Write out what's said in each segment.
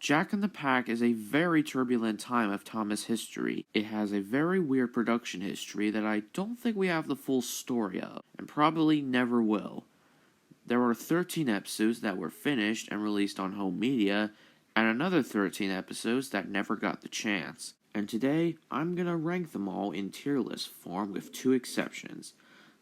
Jack and the Pack is a very turbulent time of Thomas history. It has a very weird production history that I don't think we have the full story of, and probably never will. There are 13 episodes that were finished and released on home media, and another 13 episodes that never got the chance. And today, I'm gonna rank them all in tier list form with two exceptions.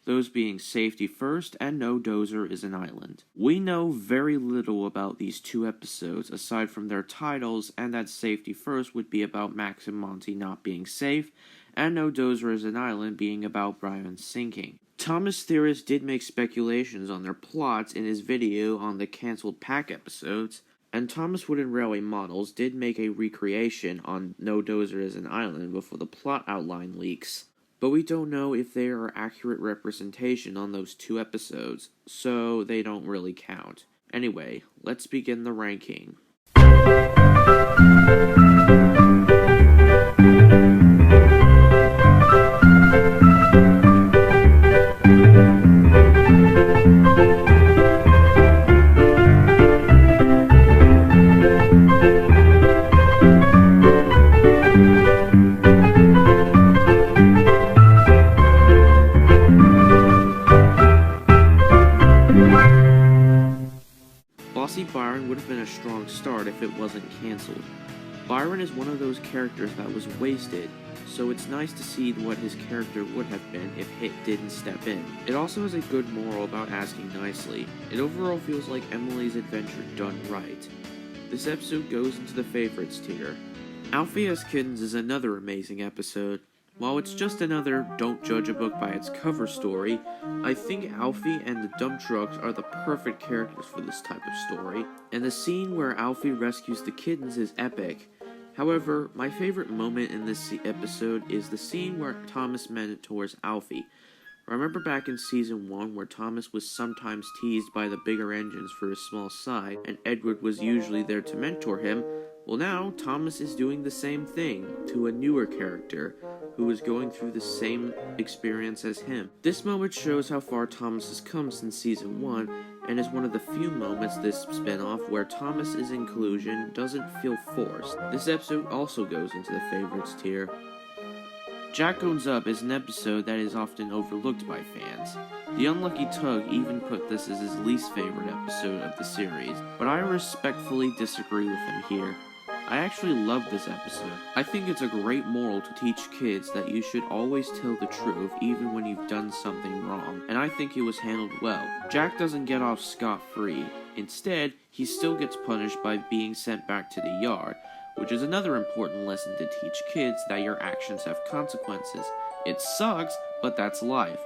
Those being Safety First and No Dozer is an Island. We know very little about these two episodes aside from their titles, and that Safety First would be about Max and Monty not being safe, and No Dozer is an Island being about Brian sinking. Thomas theorists did make speculations on their plots in his video on the cancelled Pack episodes, and Thomas Wooden Railway Models did make a recreation on No Dozer is an Island before the plot outline leaks. But we don't know if they are accurate representation on those two episodes, so they don't really count. Anyway, let's begin the ranking. Byron would have been a strong start if it wasn't cancelled. Byron is one of those characters that was wasted, so it's nice to see what his character would have been if Hit didn't step in. It also has a good moral about asking nicely. It overall feels like Emily's adventure done right. This episode goes into the favorites tier. Alfie as Kittens is another amazing episode. While it's just another don't judge a book by its cover story, I think Alfie and the dump trucks are the perfect characters for this type of story, and the scene where Alfie rescues the kittens is epic. However, my favorite moment in this episode is the scene where Thomas mentors Alfie. Remember back in season 1 where Thomas was sometimes teased by the bigger engines for his small size, and Edward was usually there to mentor him? Well, now Thomas is doing the same thing to a newer character who is going through the same experience as him. This moment shows how far Thomas has come since season 1, and is one of the few moments this spin-off where Thomas's inclusion doesn't feel forced. This episode also goes into the favorites tier. Jack Owns Up is an episode that is often overlooked by fans. The Unlucky Tug even put this as his least favorite episode of the series, but I respectfully disagree with him here. I actually love this episode. I think it's a great moral to teach kids that you should always tell the truth even when you've done something wrong, and I think it was handled well. Jack doesn't get off scot-free. Instead, he still gets punished by being sent back to the yard, which is another important lesson to teach kids that your actions have consequences. It sucks, but that's life.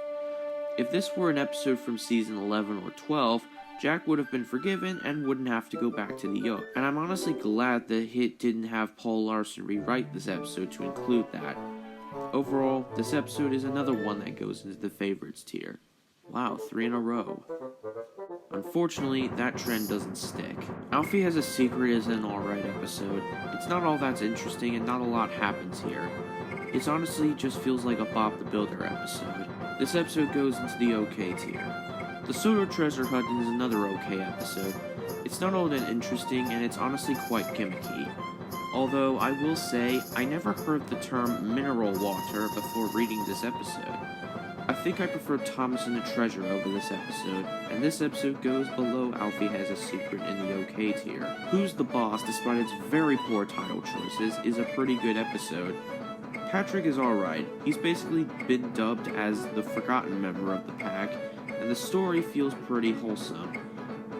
If this were an episode from season 11 or 12, Jack would have been forgiven and wouldn't have to go back to the yard. And I'm honestly glad that Hit didn't have Paul Larson rewrite this episode to include that. Overall, this episode is another one that goes into the favorites tier. Wow, 3 in a row. Unfortunately, that trend doesn't stick. Alfie Has a Secret is an alright episode. It's not all that's interesting and not a lot happens here. It honestly just feels like a Bob the Builder episode. This episode goes into the okay tier. The Soto Treasure Hunt is another okay episode. It's not all that interesting, and it's honestly quite gimmicky. Although, I will say, I never heard the term mineral water before reading this episode. I think I prefer Thomas and the Treasure over this episode, and this episode goes below Alfie Has a Secret in the okay tier. Who's the Boss, despite its very poor title choices, is a pretty good episode. Patrick is alright. He's basically been dubbed as the forgotten member of the pack, and the story feels pretty wholesome.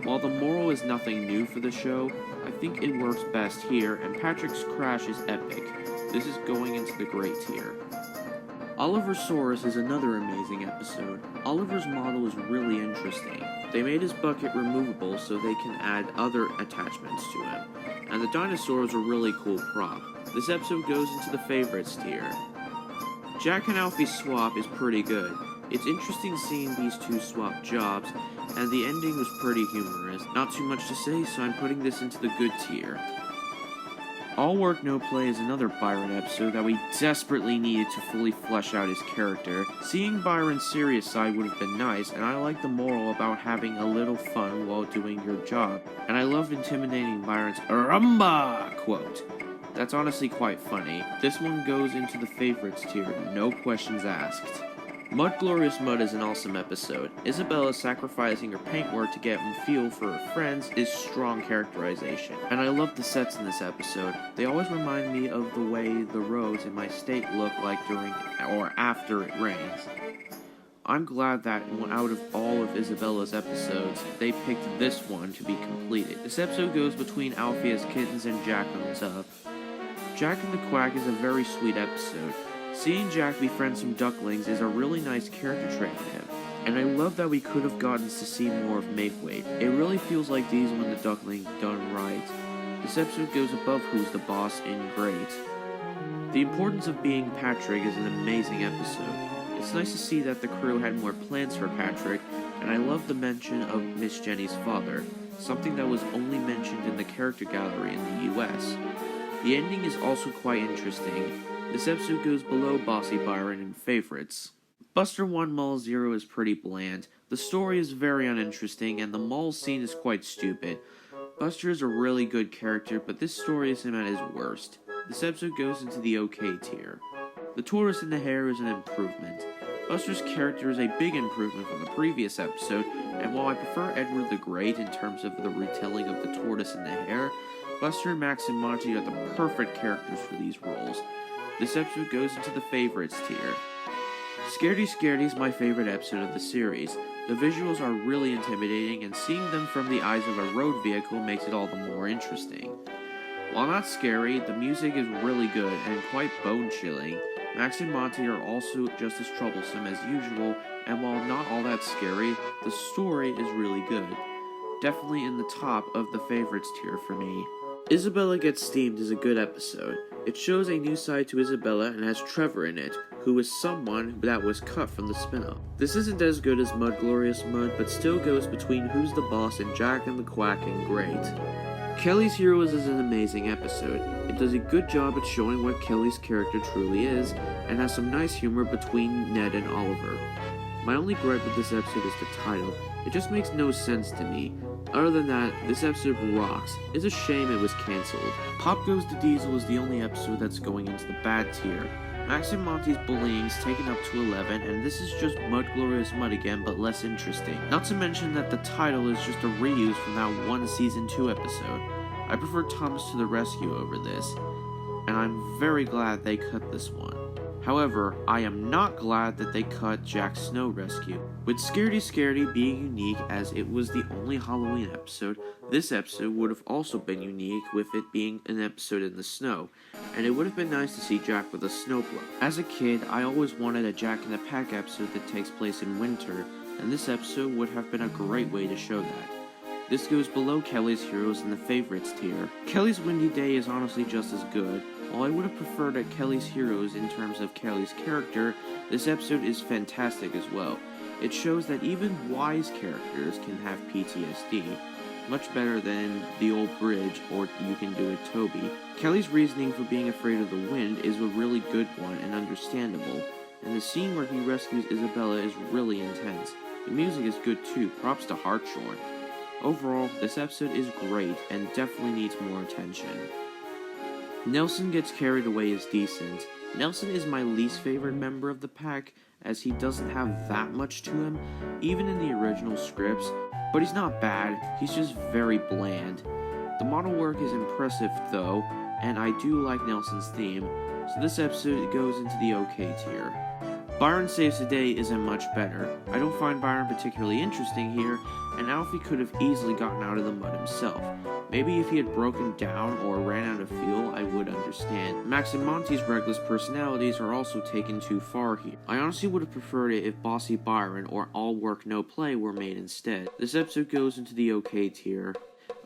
While the moral is nothing new for the show, I think it works best here, and Patrick's crash is epic. This is going into the great tier. Oliver's Saurus is another amazing episode. Oliver's model is really interesting. They made his bucket removable so they can add other attachments to him, and the dinosaur is a really cool prop. This episode goes into the favorites tier. Jack and Alfie's swap is pretty good. It's interesting seeing these two swap jobs, and the ending was pretty humorous. Not too much to say, so I'm putting this into the good tier. All Work No Play is another Byron episode that we desperately needed to fully flesh out his character. Seeing Byron's serious side would have been nice, and I like the moral about having a little fun while doing your job. And I love intimidating Byron's "Rumba!" quote. That's honestly quite funny. This one goes into the favorites tier, no questions asked. Mud Glorious Mud is an awesome episode. Isabella sacrificing her paintwork to get feel for her friends is strong characterization. And I love the sets in this episode. They always remind me of the way the roads in my state look like during or after it rains. I'm glad that out of all of Isabella's episodes, they picked this one to be completed. This episode goes between Alfie as kittens and Jack owns up. Jack and the Quack is a very sweet episode. Seeing Jack befriend some ducklings is a really nice character trait for him, and I love that we could have gotten to see more of Makeweight. It really feels like Diesel and the duckling done right. This episode goes above Who's the Boss in great. The Importance of Being Patrick is an amazing episode. It's nice to see that the crew had more plans for Patrick, and I love the mention of Miss Jenny's father, something that was only mentioned in the character gallery in the US. The ending is also quite interesting. This episode goes below Bossy Byron in favorites. Buster 1 Mall 0 is pretty bland. The story is very uninteresting, and the mall scene is quite stupid. Buster is a really good character, but this story is him at his worst. This episode goes into the okay tier. The Tortoise and the Hare is an improvement. Buster's character is a big improvement from the previous episode, and while I prefer Edward the Great in terms of the retelling of the Tortoise and the Hare, Buster, Max, and Monty are the perfect characters for these roles. This episode goes into the favorites tier. Scaredy Scaredy is my favorite episode of the series. The visuals are really intimidating, and seeing them from the eyes of a road vehicle makes it all the more interesting. While not scary, the music is really good and quite bone-chilling. Max and Monty are also just as troublesome as usual, and while not all that scary, the story is really good. Definitely in the top of the favorites tier for me. Isabella Gets Steamed is a good episode. It shows a new side to Isabella and has Trevor in it, who is someone that was cut from the spin-off. This isn't as good as Mud Glorious Mud, but still goes between Who's the Boss and Jack and the Quack and great. Kelly's Heroes is an amazing episode. It does a good job at showing what Kelly's character truly is, and has some nice humor between Ned and Oliver. My only gripe with this episode is the title. It just makes no sense to me. Other than that, this episode rocks. It's a shame it was cancelled. Pop Goes to Diesel is the only episode that's going into the bad tier. Max and Monty's bullying is taken up to 11, and this is just Mud Glorious Mud again, but less interesting. Not to mention that the title is just a reuse from that one Season 2 episode. I prefer Thomas to the Rescue over this, and I'm very glad they cut this one. However, I am not glad that they cut Jack Snow Rescue. With Scaredy Scaredy being unique as it was the only Halloween episode, this episode would have also been unique with it being an episode in the snow, and it would have been nice to see Jack with a snowblower. As a kid, I always wanted a Jack in the Pack episode that takes place in winter, and this episode would have been a great way to show that. This goes below Kelly's Heroes in the favorites tier. Kelly's Windy Day is honestly just as good. While I would have preferred at Kelly's Heroes in terms of Kelly's character, this episode is fantastic as well. It shows that even wise characters can have PTSD, much better than The Old Bridge or You Can Do It Toby. Kelly's reasoning for being afraid of the wind is a really good one and understandable, and the scene where he rescues Isabella is really intense. The music is good too, props to Hartshorn. Overall, this episode is great and definitely needs more attention. Nelson Gets Carried Away is decent. Nelson is my least favorite member of the pack, as he doesn't have that much to him, even in the original scripts, but he's not bad, he's just very bland. The model work is impressive though, and I do like Nelson's theme, so this episode goes into the okay tier. Byron Saves the Day isn't much better. I don't find Byron particularly interesting here, and Alfie could have easily gotten out of the mud himself. Maybe if he had broken down or ran out of fuel, I would understand. Max and Monty's reckless personalities are also taken too far here. I honestly would have preferred it if Bossy Byron or All Work No Play were made instead. This episode goes into the okay tier.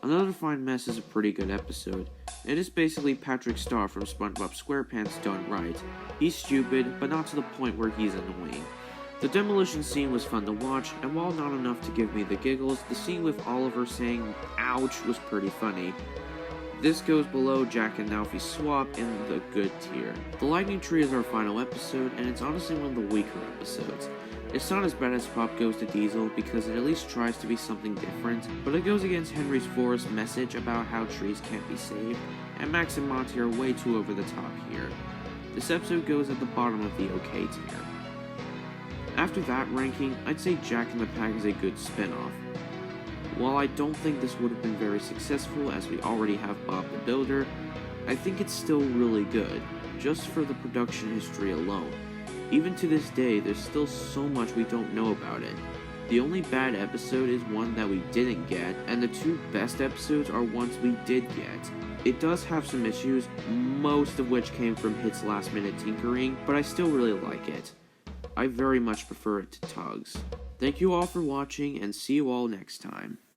Another Fine Mess is a pretty good episode. It is basically Patrick Star from SpongeBob SquarePants done right. He's stupid, but not to the point where he's annoying. The demolition scene was fun to watch, and while not enough to give me the giggles, the scene with Oliver saying ouch was pretty funny. This goes below Jack and Alfie's swap in the good tier. The Lightning Tree is our final episode, and it's honestly one of the weaker episodes. It's not as bad as Pop Goes to Diesel because it at least tries to be something different, but it goes against Henry Forrest's message about how trees can't be saved, and Max and Monty are way too over the top here. This episode goes at the bottom of the okay tier. After that ranking, I'd say Jack in the Pack is a good spin-off. While I don't think this would have been very successful as we already have Bob the Builder, I think it's still really good, just for the production history alone. Even to this day, there's still so much we don't know about it. The only bad episode is one that we didn't get, and the two best episodes are ones we did get. It does have some issues, most of which came from Hit's last-minute tinkering, but I still really like it. I very much prefer it to Tugs. Thank you all for watching, and see you all next time.